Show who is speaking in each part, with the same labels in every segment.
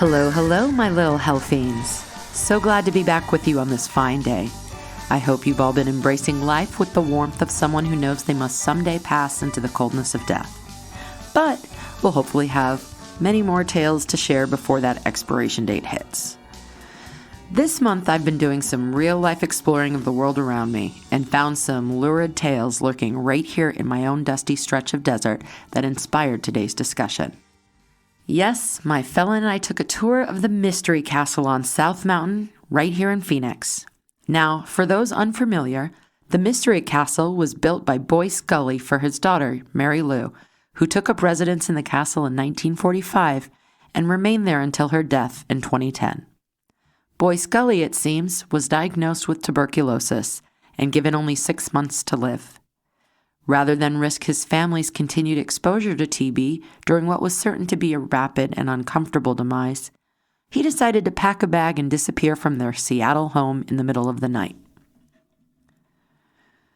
Speaker 1: Hello, hello, my little hell fiends. So glad to be back with you on this fine day. I hope you've all been embracing life with the warmth of someone who knows they must someday pass into the coldness of death. But we'll hopefully have many more tales to share before that expiration date hits. This month I've been doing some real-life exploring of the world around me and found some lurid tales lurking right here in my own dusty stretch of desert that inspired today's discussion. Yes, my fella and I took a tour of the Mystery Castle on South Mountain, right here in Phoenix. Now, for those unfamiliar, the Mystery Castle was built by Boyce Gully for his daughter, Mary Lou, who took up residence in the castle in 1945 and remained there until her death in 2010. Boyce Gully, it seems, was diagnosed with tuberculosis and given only 6 months to live. Rather than risk his family's continued exposure to TB during what was certain to be a rapid and uncomfortable demise, he decided to pack a bag and disappear from their Seattle home in the middle of the night.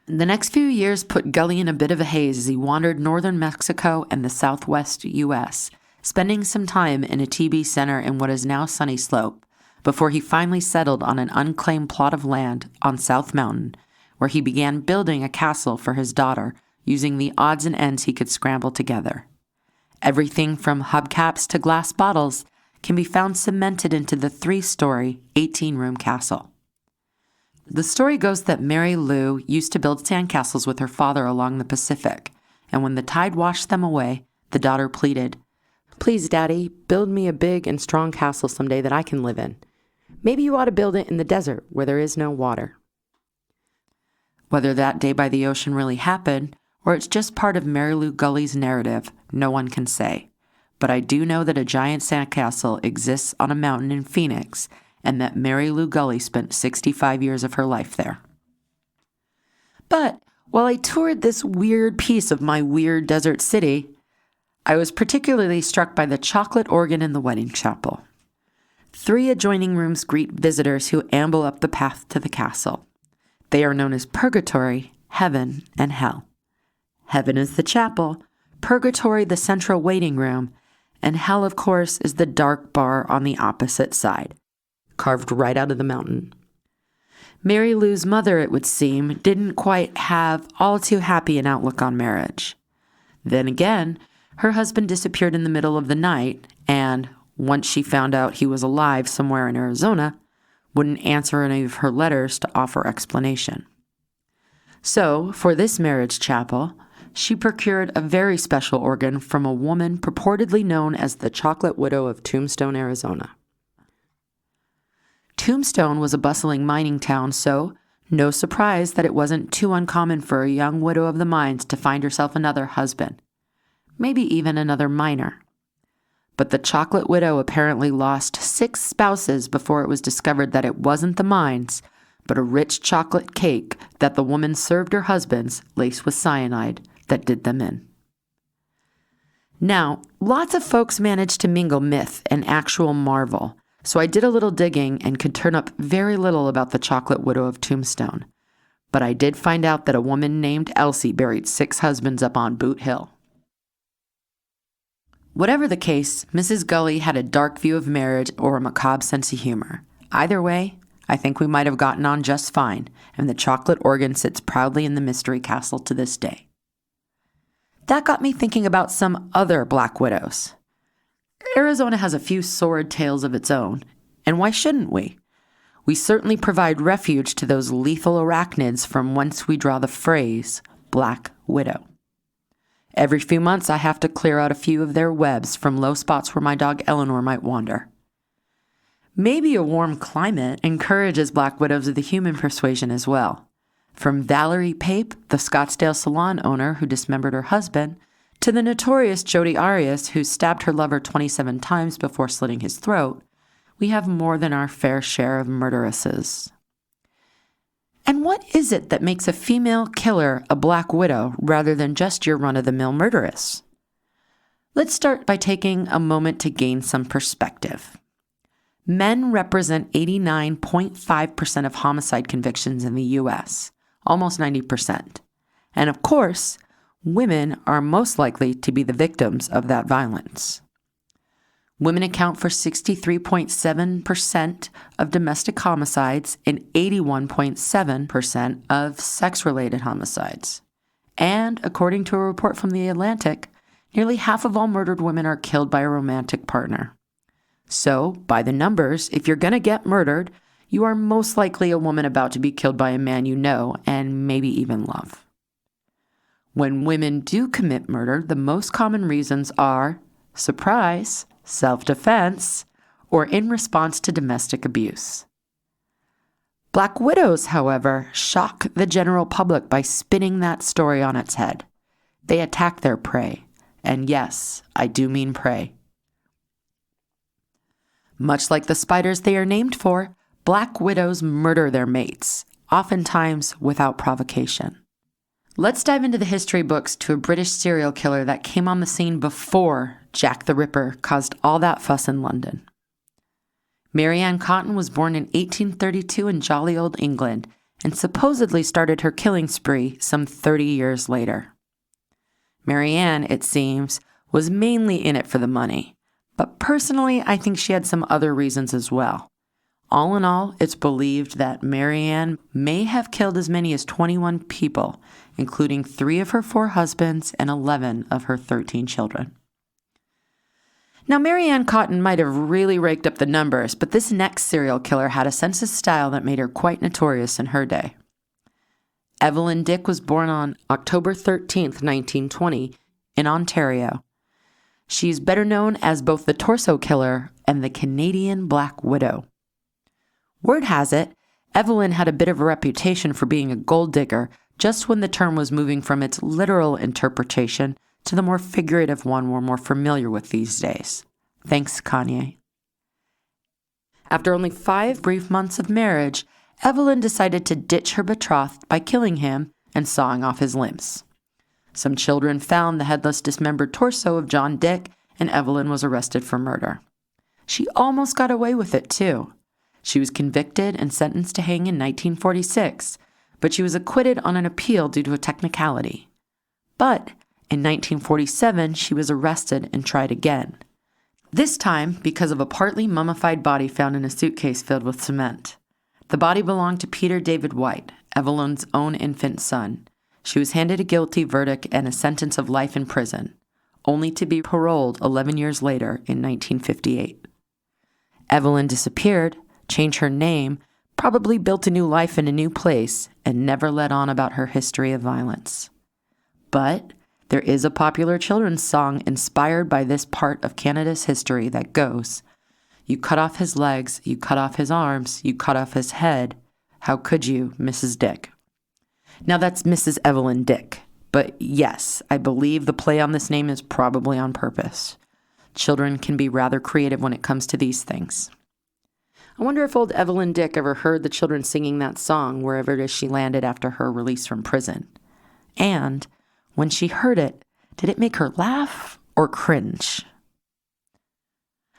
Speaker 1: The next few years put Gully in a bit of a haze as he wandered northern Mexico and the southwest U.S., spending some time in a TB center in what is now Sunny Slope, before he finally settled on an unclaimed plot of land on South Mountain, where he began building a castle for his daughter using the odds and ends he could scramble together. Everything from hubcaps to glass bottles can be found cemented into the 3-story, 18-room castle. The story goes that Mary Lou used to build sandcastles with her father along the Pacific, and when the tide washed them away, the daughter pleaded, "Please, Daddy, build me a big and strong castle someday that I can live in. Maybe you ought to build it in the desert where there is no water." Whether that day by the ocean really happened, or it's just part of Mary Lou Gully's narrative, no one can say. But I do know that a giant sandcastle exists on a mountain in Phoenix, and that Mary Lou Gully spent 65 years of her life there. But while I toured this weird piece of my weird desert city, I was particularly struck by the chocolate organ in the wedding chapel. 3 adjoining rooms greet visitors who amble up the path to the castle. They are known as Purgatory, Heaven, and Hell. Heaven is the chapel, Purgatory the central waiting room, and Hell, of course, is the dark bar on the opposite side, carved right out of the mountain. Mary Lou's mother, it would seem, didn't quite have all too happy an outlook on marriage. Then again, her husband disappeared in the middle of the night, and once she found out he was alive somewhere in Arizona, wouldn't answer any of her letters to offer explanation. So, for this marriage chapel, she procured a very special organ from a woman purportedly known as the Chocolate Widow of Tombstone, Arizona. Tombstone was a bustling mining town, so no surprise that it wasn't too uncommon for a young widow of the mines to find herself another husband, maybe even another miner. But the Chocolate Widow apparently lost 6 spouses before it was discovered that it wasn't the mines, but a rich chocolate cake that the woman served her husbands, laced with cyanide, that did them in. Now, lots of folks manage to mingle myth and actual marvel, so I did a little digging and could turn up very little about the Chocolate Widow of Tombstone. But I did find out that a woman named Elsie buried 6 husbands up on Boot Hill. Whatever the case, Mrs. Gully had a dark view of marriage or a macabre sense of humor. Either way, I think we might have gotten on just fine, and the chocolate organ sits proudly in the Mystery Castle to this day. That got me thinking about some other black widows. Arizona has a few sordid tales of its own, and why shouldn't we? We certainly provide refuge to those lethal arachnids from whence we draw the phrase, Black Widow. Every few months I have to clear out a few of their webs from low spots where my dog Eleanor might wander. Maybe a warm climate encourages black widows of the human persuasion as well. From Valerie Pape, the Scottsdale salon owner who dismembered her husband, to the notorious Jodi Arias who stabbed her lover 27 times before slitting his throat, we have more than our fair share of murderesses. And what is it that makes a female killer a black widow rather than just your run-of-the-mill murderess? Let's start by taking a moment to gain some perspective. Men represent 89.5% of homicide convictions in the U.S., almost 90%. And of course, women are most likely to be the victims of that violence. Women account for 63.7% of domestic homicides and 81.7% of sex-related homicides. And according to a report from The Atlantic, nearly half of all murdered women are killed by a romantic partner. So, by the numbers, if you're going to get murdered, you are most likely a woman about to be killed by a man you know and maybe even love. When women do commit murder, the most common reasons are, surprise, self-defense, or in response to domestic abuse. Black widows, however, shock the general public by spinning that story on its head. They attack their prey. And yes, I do mean prey. Much like the spiders they are named for, black widows murder their mates, oftentimes without provocation. Let's dive into the history books to a British serial killer that came on the scene before Jack the Ripper caused all that fuss in London. Mary Ann Cotton was born in 1832 in jolly old England and supposedly started her killing spree some 30 years later. Mary Ann, it seems, was mainly in it for the money, but personally I think she had some other reasons as well. All in all, it's believed that Mary Ann may have killed as many as 21 people, including 3 of her 4 husbands and 11 of her 13 children. Now, Mary Ann Cotton might have really raked up the numbers, but this next serial killer had a sense of style that made her quite notorious in her day. Evelyn Dick was born on October 13th, 1920, in Ontario. She's better known as both the torso killer and the Canadian Black Widow. Word has it, Evelyn had a bit of a reputation for being a gold digger just when the term was moving from its literal interpretation to the more figurative one we're more familiar with these days. Thanks, Kanye. After only 5 brief months of marriage, Evelyn decided to ditch her betrothed by killing him and sawing off his limbs. Some children found the headless, dismembered torso of John Dick, and Evelyn was arrested for murder. She almost got away with it, too. She was convicted and sentenced to hang in 1946, but she was acquitted on an appeal due to a technicality. But in 1947, she was arrested and tried again. This time because of a partly mummified body found in a suitcase filled with cement. The body belonged to Peter David White, Evelyn's own infant son. She was handed a guilty verdict and a sentence of life in prison, only to be paroled 11 years later in 1958. Evelyn disappeared, changed her name, probably built a new life in a new place, and never let on about her history of violence. But there is a popular children's song inspired by this part of Canada's history that goes, "You cut off his legs, you cut off his arms, you cut off his head. How could you, Mrs. Dick?" Now that's Mrs. Evelyn Dick, but yes, I believe the play on this name is probably on purpose. Children can be rather creative when it comes to these things. I wonder if old Evelyn Dick ever heard the children singing that song wherever it is she landed after her release from prison. And when she heard it, did it make her laugh or cringe?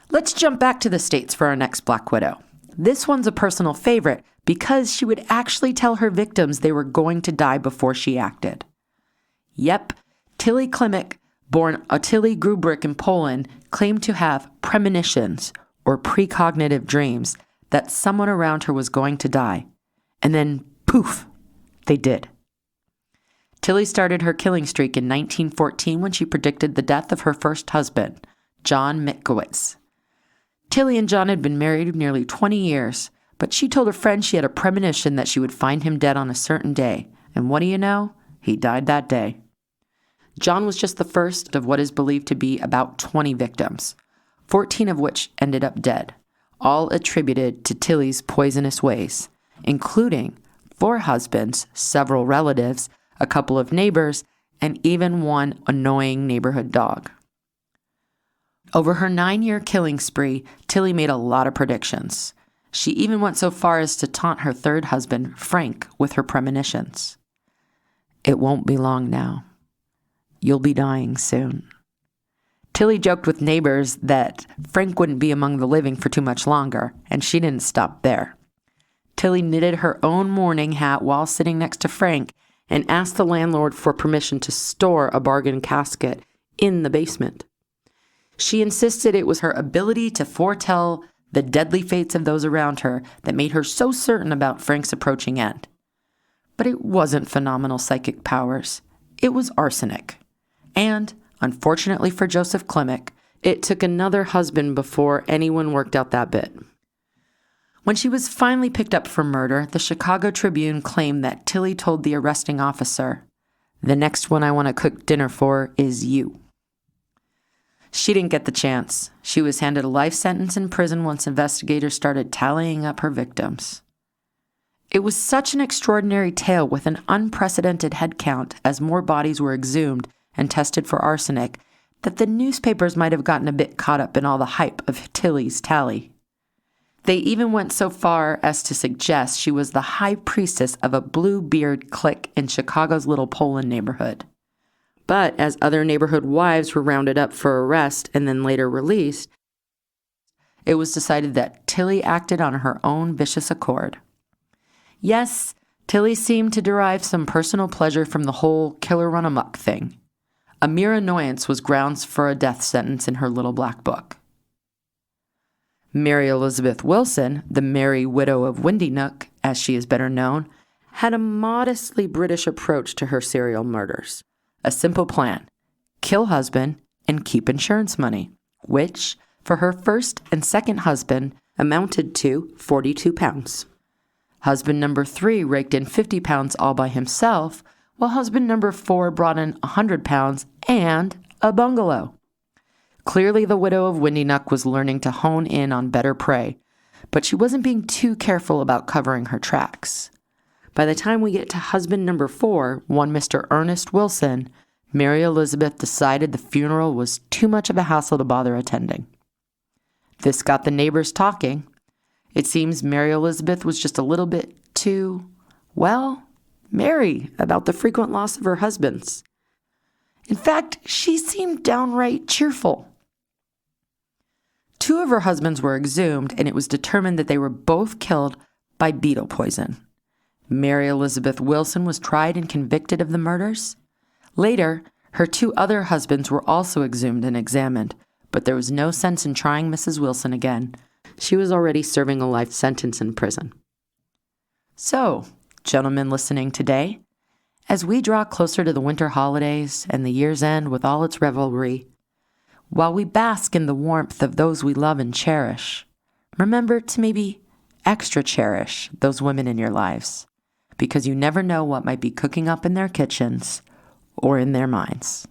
Speaker 1: Let's jump back to the States for our next Black Widow. This one's a personal favorite because she would actually tell her victims they were going to die before she acted. Yep, Tilly Klimek, born Ottilie Grubrick in Poland, claimed to have premonitions or precognitive dreams that someone around her was going to die. And then, poof, they did. Tilly started her killing streak in 1914 when she predicted the death of her first husband, John Mitkowitz. Tilly and John had been married nearly 20 years, but she told a friend she had a premonition that she would find him dead on a certain day. And what do you know? He died that day. John was just the first of what is believed to be about 20 victims, 14 of which ended up dead, all attributed to Tilly's poisonous ways, including 4 husbands, several relatives, a couple of neighbors, and even one annoying neighborhood dog. Over her 9-year killing spree, Tilly made a lot of predictions. She even went so far as to taunt her 3rd husband, Frank, with her premonitions. "It won't be long now. You'll be dying soon." Tilly joked with neighbors that Frank wouldn't be among the living for too much longer, and she didn't stop there. Tilly knitted her own mourning hat while sitting next to Frank and asked the landlord for permission to store a bargain casket in the basement. She insisted it was her ability to foretell the deadly fates of those around her that made her so certain about Frank's approaching end. But it wasn't phenomenal psychic powers. It was arsenic. And, unfortunately for Joseph Klimek, it took another husband before anyone worked out that bit. When she was finally picked up for murder, the Chicago Tribune claimed that Tilly told the arresting officer, "The next one I want to cook dinner for is you." She didn't get the chance. She was handed a life sentence in prison once investigators started tallying up her victims. It was such an extraordinary tale with an unprecedented head count as more bodies were exhumed and tested for arsenic that the newspapers might have gotten a bit caught up in all the hype of Tilly's tally. They even went so far as to suggest she was the high priestess of a Bluebeard clique in Chicago's Little Poland neighborhood. But as other neighborhood wives were rounded up for arrest and then later released, it was decided that Tilly acted on her own vicious accord. Yes, Tilly seemed to derive some personal pleasure from the whole killer run amok thing. A mere annoyance was grounds for a death sentence in her little black book. Mary Elizabeth Wilson, the merry widow of Windy Nook, as she is better known, had a modestly British approach to her serial murders. A simple plan: kill husband and keep insurance money, which, for her first and second husband, amounted to 42 pounds. Husband number 3 raked in 50 pounds all by himself, while husband number 4 brought in 100 pounds and a bungalow. Clearly, the widow of Windy Nook was learning to hone in on better prey, but she wasn't being too careful about covering her tracks. By the time we get to husband number 4, one Mr. Ernest Wilson, Mary Elizabeth decided the funeral was too much of a hassle to bother attending. This got the neighbors talking. It seems Mary Elizabeth was just a little bit too, merry about the frequent loss of her husbands. In fact, she seemed downright cheerful. 2 of her husbands were exhumed, and it was determined that they were both killed by beetle poison. Mary Elizabeth Wilson was tried and convicted of the murders. Later, her 2 other husbands were also exhumed and examined, but there was no sense in trying Mrs. Wilson again. She was already serving a life sentence in prison. So, gentlemen listening today, as we draw closer to the winter holidays and the year's end with all its revelry, while we bask in the warmth of those we love and cherish, remember to maybe extra cherish those women in your lives, because you never know what might be cooking up in their kitchens or in their minds.